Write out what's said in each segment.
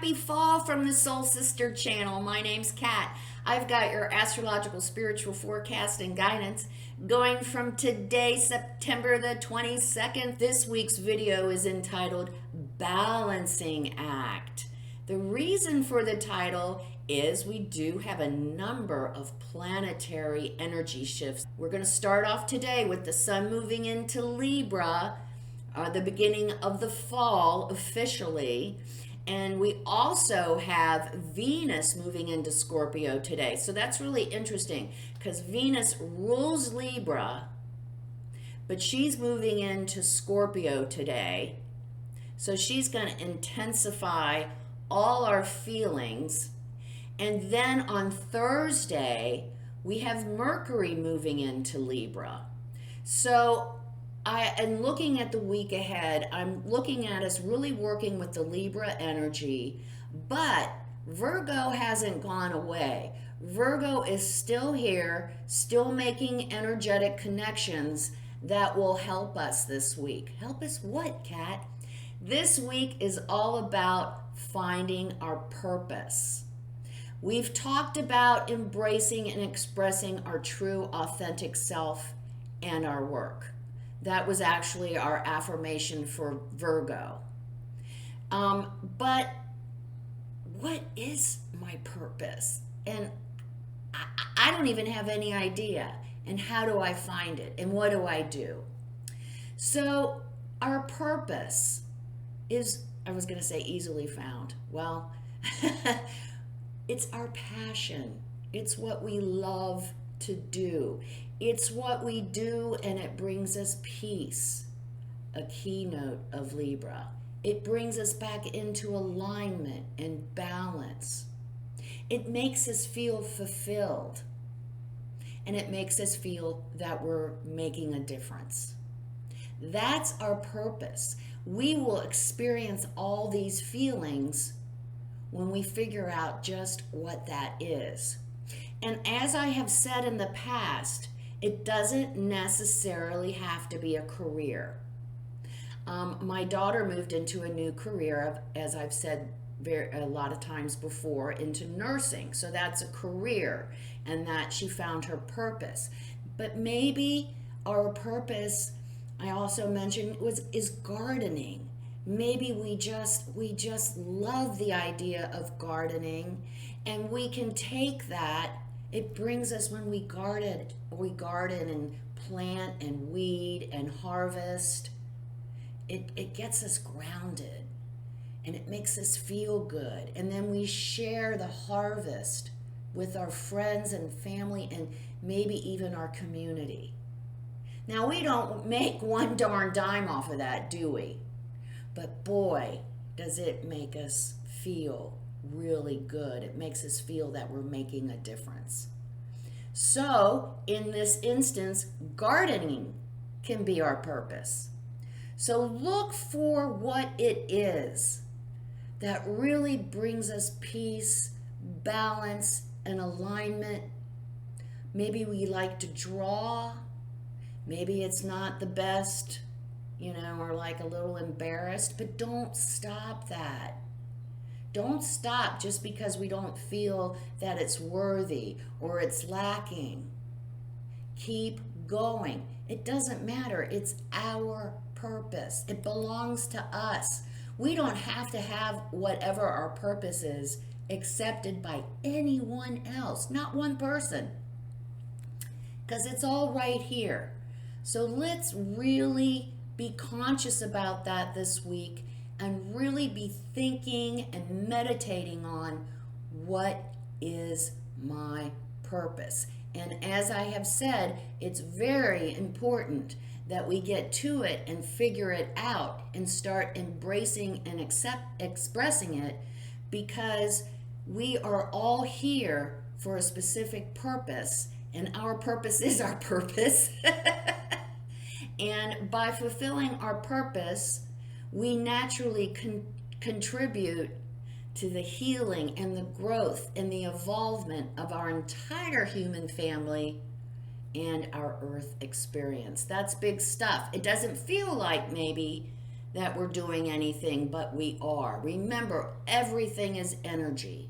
Happy fall from the Soul Sister channel. My name's Kat. I've got your astrological spiritual forecast and guidance going from today, September the 22nd. This week's video is entitled Balancing Act. The reason for the title is we do have a number of planetary energy shifts. We're going to start off today with the sun moving into Libra, the beginning of the fall officially. And we also have Venus moving into Scorpio today. So that's really interesting because Venus rules Libra, but she's moving into Scorpio today. So she's going to intensify all our feelings. And then on Thursday, we have Mercury moving into Libra. So I am looking at the week ahead. I'm looking at us really working with the Libra energy, but Virgo hasn't gone away. Virgo is still here, still making energetic connections that will help us this week. Help us what, Kat? This week is all about finding our purpose. We've talked about embracing and expressing our true, authentic self and our work. That was actually our affirmation for Virgo. But what is my purpose? And I don't even have any idea. And how do I find it? And what do I do? So our purpose is, I was going to say easily found. Well, it's our passion. It's what we love to do. It's what we do, and it brings us peace, a keynote of Libra. It brings us back into alignment and balance. It makes us feel fulfilled, and it makes us feel that we're making a difference. That's our purpose. We will experience all these feelings when we figure out just what that is. And as I have said in the past, it doesn't necessarily have to be a career. My daughter moved into a new career, as I've said a lot of times before, into nursing. So that's a career, and that she found her purpose. But maybe our purpose, I also mentioned, is gardening. Maybe we just love the idea of gardening, and we can take that. It brings us, when we garden and plant and weed and harvest, it gets us grounded, and it makes us feel good. And then we share the harvest with our friends and family and maybe even our community. Now, we don't make one darn dime off of that, do we? But boy, does it make us feel really good. It makes us feel that we're making a difference. So in this instance, gardening can be our purpose. So look for what it is that really brings us peace, balance, and alignment. Maybe we like to draw. Maybe it's not the best, or like a little embarrassed, but don't stop that. Don't stop just because we don't feel that it's worthy or it's lacking. Keep going. It doesn't matter. It's our purpose. It belongs to us. We don't have to have whatever our purpose is accepted by anyone else, not one person, because it's all right here. So let's really be conscious about that this week and really be thinking and meditating on what is my purpose. And as I have said, it's very important that we get to it and figure it out and start embracing and expressing it, because we are all here for a specific purpose, and our purpose is our purpose. And by fulfilling our purpose, we naturally contribute to the healing and the growth and the evolvement of our entire human family and our earth experience. That's big stuff. It doesn't feel like maybe that we're doing anything, but we are. Remember, everything is energy.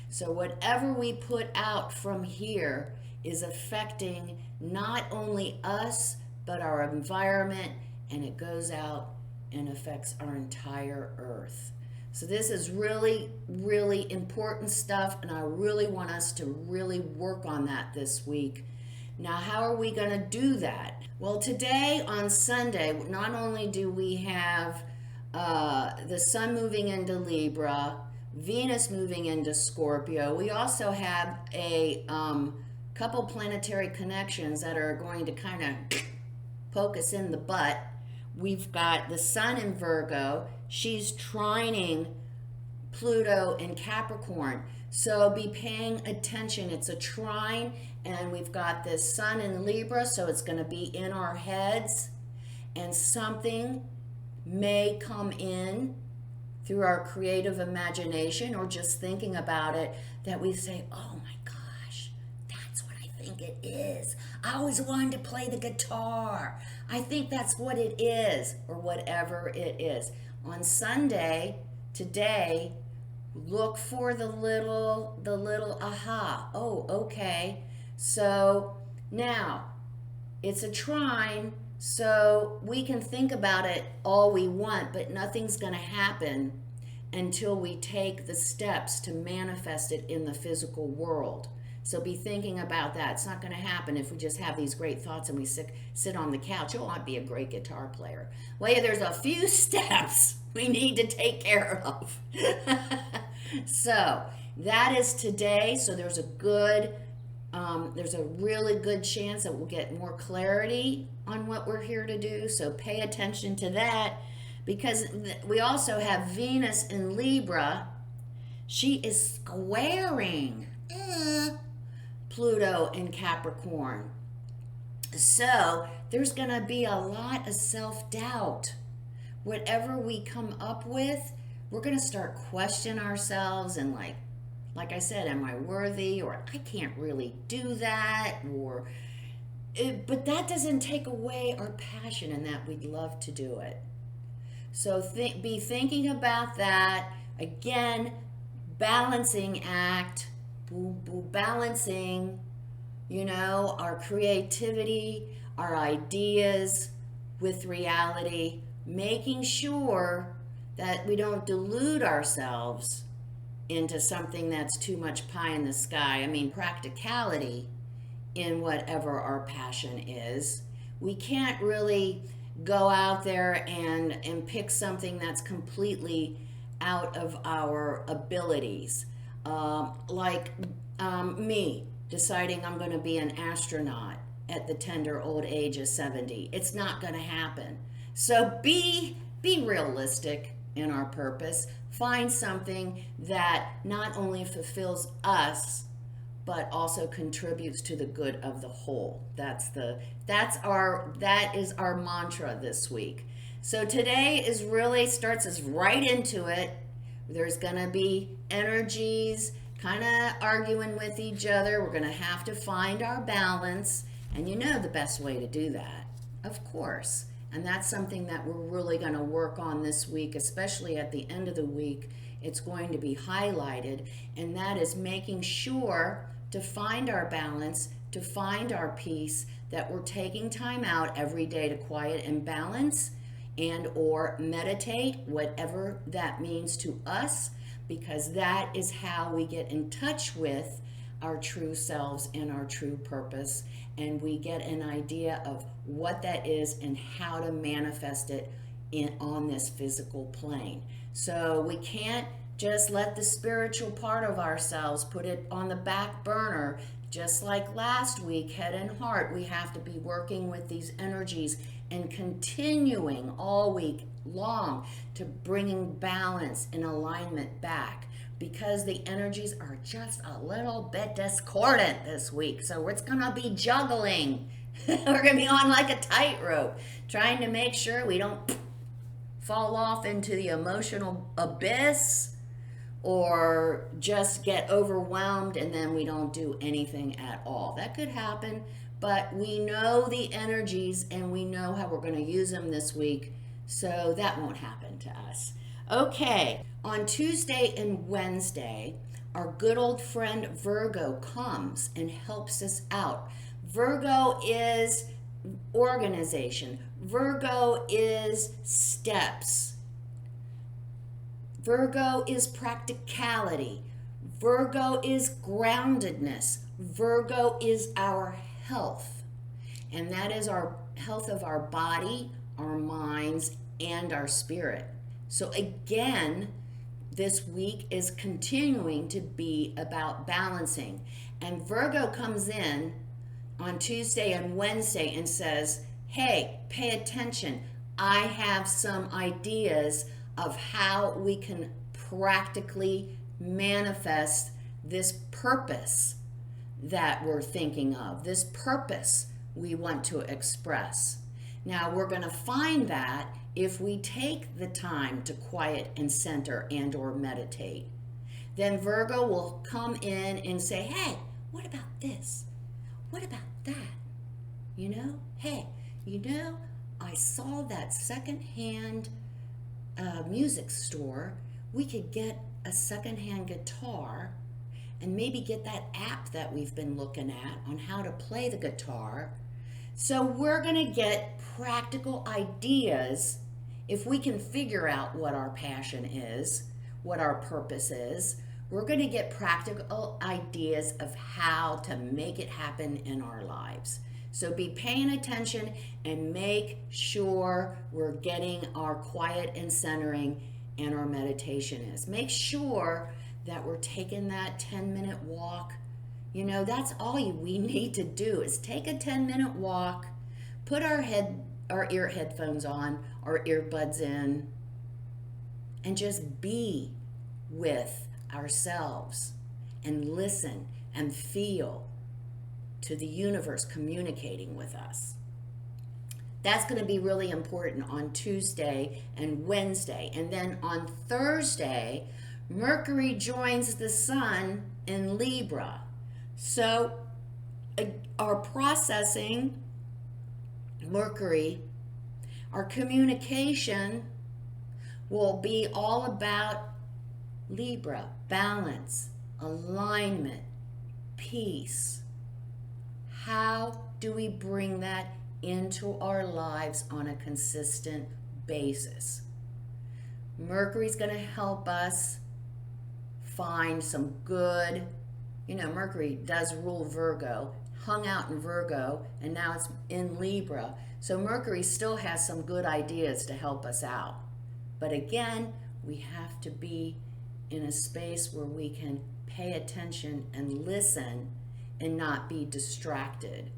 So whatever we put out from here is affecting not only us, but our environment, and it goes out and affects our entire earth. So this is really, really important stuff, and I really want us to really work on that this week. Now, how are we going to do that? Well, today on Sunday, not only do we have the sun moving into Libra, Venus moving into Scorpio, we also have a couple planetary connections that are going to kind of poke us in the butt. We've got the sun in Virgo. She's trining Pluto in Capricorn. So be paying attention. It's a trine, and we've got this sun in Libra, so it's going to be in our heads, and something may come in through our creative imagination or just thinking about it that we say, oh my gosh, that's what I think it is. I always wanted to play the guitar. I think that's what it is, or whatever it is. On Sunday, today, look for the little aha. Oh, okay. So now it's a trine, so we can think about it all we want, but nothing's going to happen until we take the steps to manifest it in the physical world. So be thinking about that. It's not going to happen if we just have these great thoughts and we sit on the couch. Oh, I'd be a great guitar player. Well, yeah, there's a few steps we need to take care of. So that is today. So there's a really good chance that we'll get more clarity on what we're here to do. So pay attention to that, because we also have Venus in Libra. She is squaring Pluto in Capricorn. So there's going to be a lot of self-doubt. Whatever we come up with, we're going to start questioning ourselves and like I said, am I worthy? Or I can't really do that. But that doesn't take away our passion and that we'd love to do it. So be thinking about that. Again, balancing act, balancing, our creativity, our ideas with reality, making sure that we don't delude ourselves into something that's too much pie in the sky. I mean, practicality in whatever our passion is. We can't really go out there and pick something that's completely out of our abilities. Me deciding I'm going to be an astronaut at the tender old age of 70. It's not going to happen. So be realistic in our purpose. Find something that not only fulfills us, but also contributes to the good of the whole. That is our mantra this week. So today starts us right into it. There's gonna be energies kind of arguing with each other. We're gonna have to find our balance, and the best way to do that, of course. And that's something that we're really going to work on this week, especially at the end of the week. It's going to be highlighted, and that is making sure to find our balance, to find our peace, that we're taking time out every day to quiet and balance and or meditate, whatever that means to us, because that is how we get in touch with our true selves and our true purpose, and we get an idea of what that is and how to manifest it on this physical plane. So we can't just let the spiritual part of ourselves put it on the back burner. Just like last week, head and heart, we have to be working with these energies and continuing all week long to bringing balance and alignment back, because the energies are just a little bit discordant this week. So it's going to be juggling. We're going to be on like a tightrope, trying to make sure we don't fall off into the emotional abyss or just get overwhelmed and then we don't do anything at all. That could happen, but we know the energies and we know how we're going to use them this week So that won't happen to us. Okay, on Tuesday and Wednesday, our good old friend Virgo comes and helps us out. Virgo is organization, Virgo is steps, Virgo is practicality, Virgo is groundedness, Virgo is our health. And that is our health of our body, our minds, and our spirit. So again, this week is continuing to be about balancing. And Virgo comes in on Tuesday and Wednesday and says, hey, pay attention. I have some ideas of how we can practically manifest this purpose that we're thinking of, this purpose we want to express. Now, we're going to find that if we take the time to quiet and center and or meditate. Then Virgo will come in and say, hey, what about this? What about that? You know, hey, you know, I saw that secondhand music store. We could get a secondhand guitar and maybe get that app that we've been looking at on how to play the guitar. So we're going to get practical ideas if we can figure out what our passion is, what our purpose is. We're going to get practical ideas of how to make it happen in our lives. So be paying attention and make sure we're getting our quiet and centering and our meditation is. Make sure that we're taking that 10-minute walk. You know, that's all we need to do is take a 10-minute walk, put our ear headphones on, our earbuds in, and just be with ourselves and listen and feel to the universe communicating with us. That's going to be really important on Tuesday and Wednesday. And then on Thursday, Mercury joins the Sun in Libra. So our processing, Mercury, our communication will be all about Libra, balance, alignment, peace. How do we bring that into our lives on a consistent basis? Mercury's going to help us find some good, Mercury does rule Virgo, hung out in Virgo, and now it's in Libra. So Mercury still has some good ideas to help us out. But again, we have to be in a space where we can pay attention and listen and not be distracted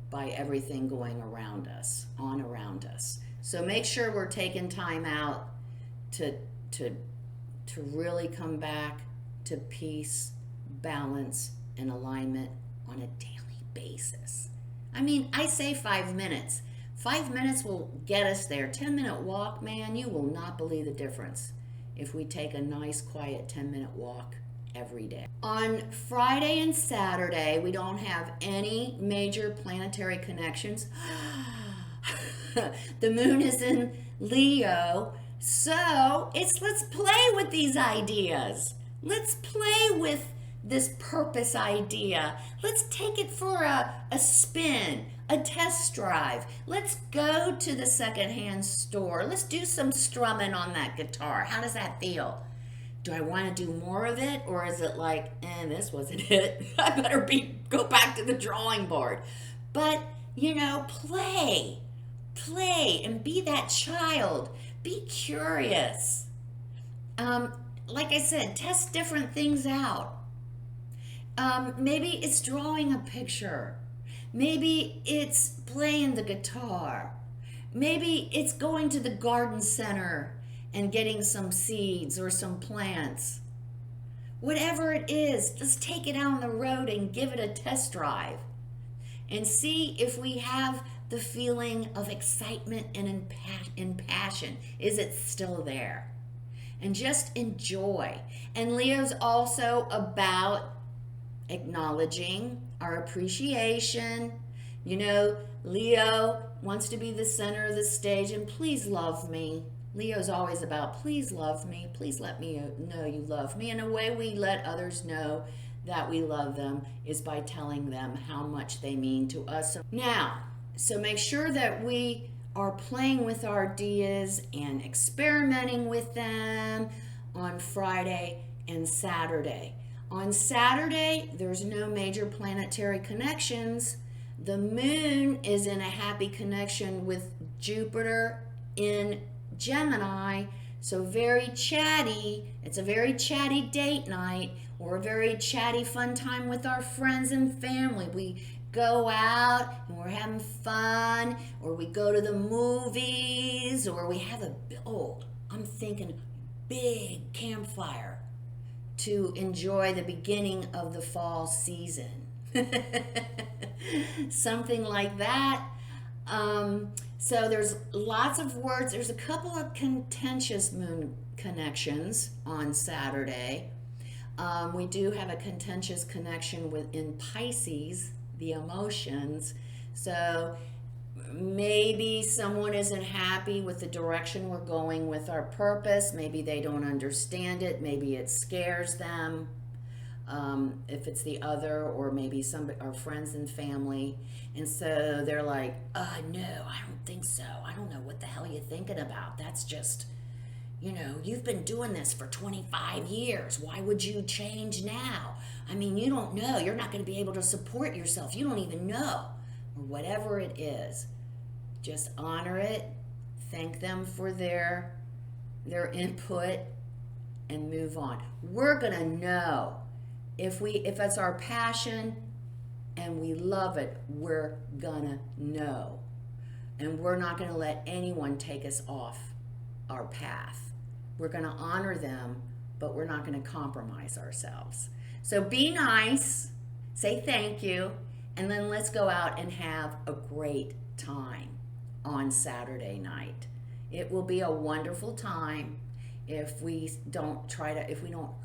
by everything going around us, around us. So make sure we're taking time out to really come back to peace, balance, and alignment on a daily basis. I mean, I say 5 minutes. 5 minutes will get us there. 10-minute walk, man, you will not believe the difference if we take a nice, quiet 10-minute walk every day. On Friday and Saturday, we don't have any major planetary connections. The moon is in Leo, so let's play with these ideas. Let's play with this purpose idea. Let's take it for a spin, a test drive. Let's go to the secondhand store. Let's do some strumming on that guitar. How does that feel? Do I want to do more of it, or is it like, this wasn't it? I better go back to the drawing board. But, play and be that child. Be curious. Like I said, test different things out. Maybe it's drawing a picture. Maybe it's playing the guitar. Maybe it's going to the garden center and getting some seeds or some plants. Whatever it is, let's take it out on the road and give it a test drive and see if we have the feeling of excitement and passion. Is it still there? And just enjoy. And Leo's also about acknowledging our appreciation. Leo wants to be the center of the stage, and please love me. Leo's always about, please love me. Please let me know you love me. And a way we let others know that we love them is by telling them how much they mean to us. Now, so make sure that we are playing with our ideas and experimenting with them on Friday and Saturday. On Saturday, there's no major planetary connections. The moon is in a happy connection with Jupiter in Gemini, so very chatty. It's a very chatty date night, or a very chatty fun time with our friends and family. We go out and we're having fun, or we go to the movies, or we have I'm thinking big campfire to enjoy the beginning of the fall season. Something like that. So there's lots of words. There's a couple of contentious moon connections on Saturday. We do have a contentious connection in Pisces, the emotions. So maybe someone isn't happy with the direction we're going with our purpose. Maybe they don't understand it. Maybe it scares them. If it's the other, or maybe our friends and family. And so they're like, no, I don't think so. I don't know what the hell you're thinking about. That's just, you've been doing this for 25 years. Why would you change now? I mean, you don't know. You're not going to be able to support yourself. You don't even know. Or whatever it is. Just honor it. Thank them for their input and move on. We're going to know. If it's our passion and we love it, we're gonna know. And we're not gonna let anyone take us off our path. We're gonna honor them, but we're not gonna compromise ourselves. So be nice, say thank you, and then let's go out and have a great time on Saturday night. It will be a wonderful time. If we don't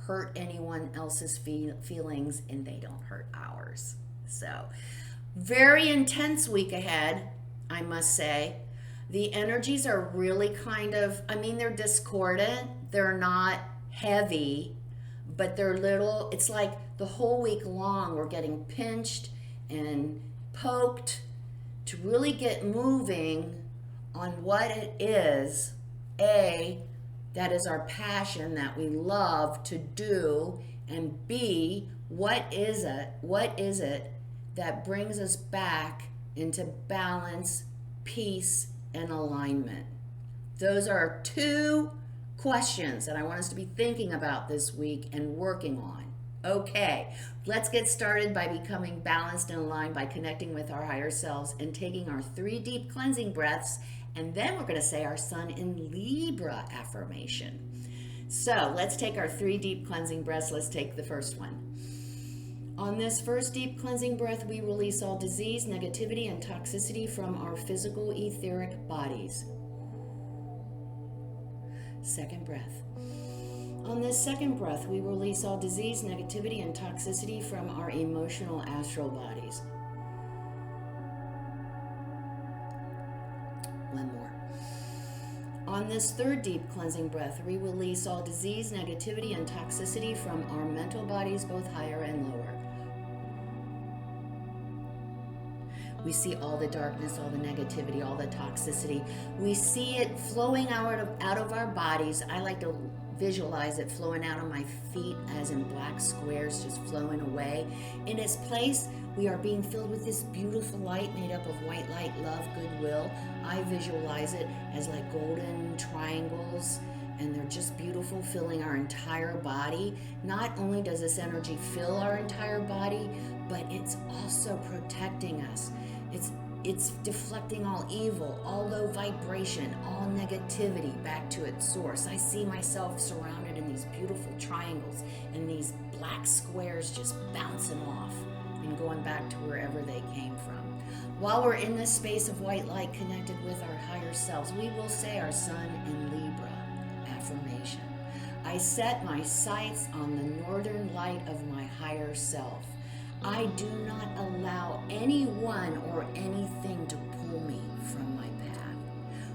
hurt anyone else's feelings and they don't hurt ours. So, very intense week ahead, I must say. The energies are really they're discordant. They're not heavy, but they're little. It's like the whole week long we're getting pinched and poked to really get moving on what it is, that is our passion that we love to do, and B, what is it that brings us back into balance, peace, and alignment? Those are two questions that I want us to be thinking about this week and working on. Okay, let's get started by becoming balanced and aligned by connecting with our higher selves and taking our 3 deep cleansing breaths. And then we're going to say our Sun in Libra affirmation. So let's take our 3 deep cleansing breaths. Let's take the first one. On this first deep cleansing breath, we release all disease, negativity, and toxicity from our physical etheric bodies. Second breath. On this second breath, we release all disease, negativity, and toxicity from our emotional astral bodies. One more. On this third deep cleansing breath, we release all disease, negativity, and toxicity from our mental bodies, both higher and lower. We see all the darkness, all the negativity, all the toxicity. We see it flowing out of our bodies. I like to visualize it flowing out of my feet as in black squares, just flowing away. In its place, we are being filled with this beautiful light made up of white light, love, goodwill. I visualize it as like golden triangles, and they're just beautiful, filling our entire body. Not only does this energy fill our entire body, but it's also protecting us. It's deflecting all evil, all low vibration, all negativity back to its source. I see myself surrounded in these beautiful triangles and these black squares just bouncing off and going back to wherever they came from. While we're in this space of white light connected with our higher selves, we will say our Sun in Libra affirmation. I set my sights on the northern light of my higher self. I do not allow anyone or anything to pull me from my path.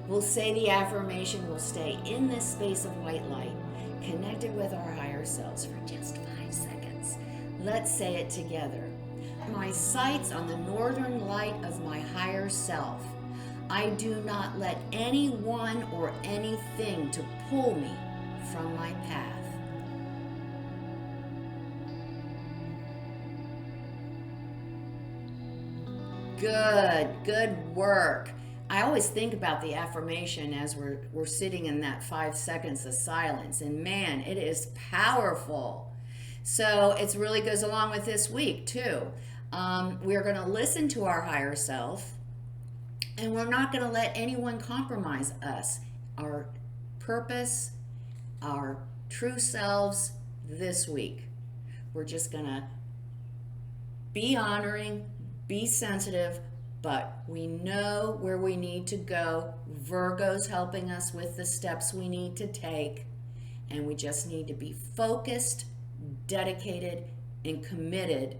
We'll say the affirmation, we'll stay in this space of white light, connected with our higher selves for just 5 seconds. Let's say it together. My sights on the northern light of my higher self. I do not let anyone or anything to pull me from my path. Good work. I always think about the affirmation as we're sitting in that 5 seconds of silence, and man, it is powerful. So it really goes along with this week too. We're going to listen to our higher self, and we're not going to let anyone compromise us, our purpose, our true selves this week. We're just going to be honoring, be sensitive, but we know where we need to go. Virgo's helping us with the steps we need to take, and we just need to be focused, dedicated, and committed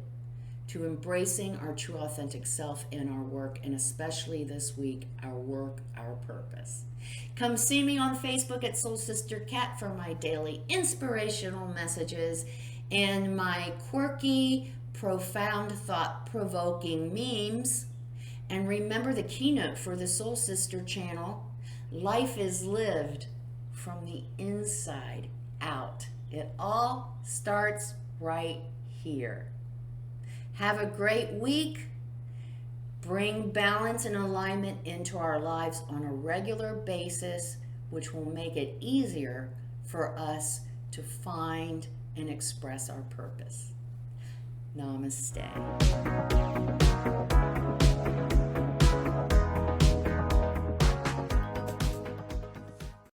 to embracing our true authentic self in our work, and especially this week, our work, our purpose. Come see me on Facebook at Soul Sister Cat for my daily inspirational messages and my quirky, profound, thought-provoking memes. And remember the keynote for the Soul Sister channel: life is lived from the inside out. It all starts right here. Have a great week. Bring balance and alignment into our lives on a regular basis, which will make it easier for us to find and express our purpose. Namaste.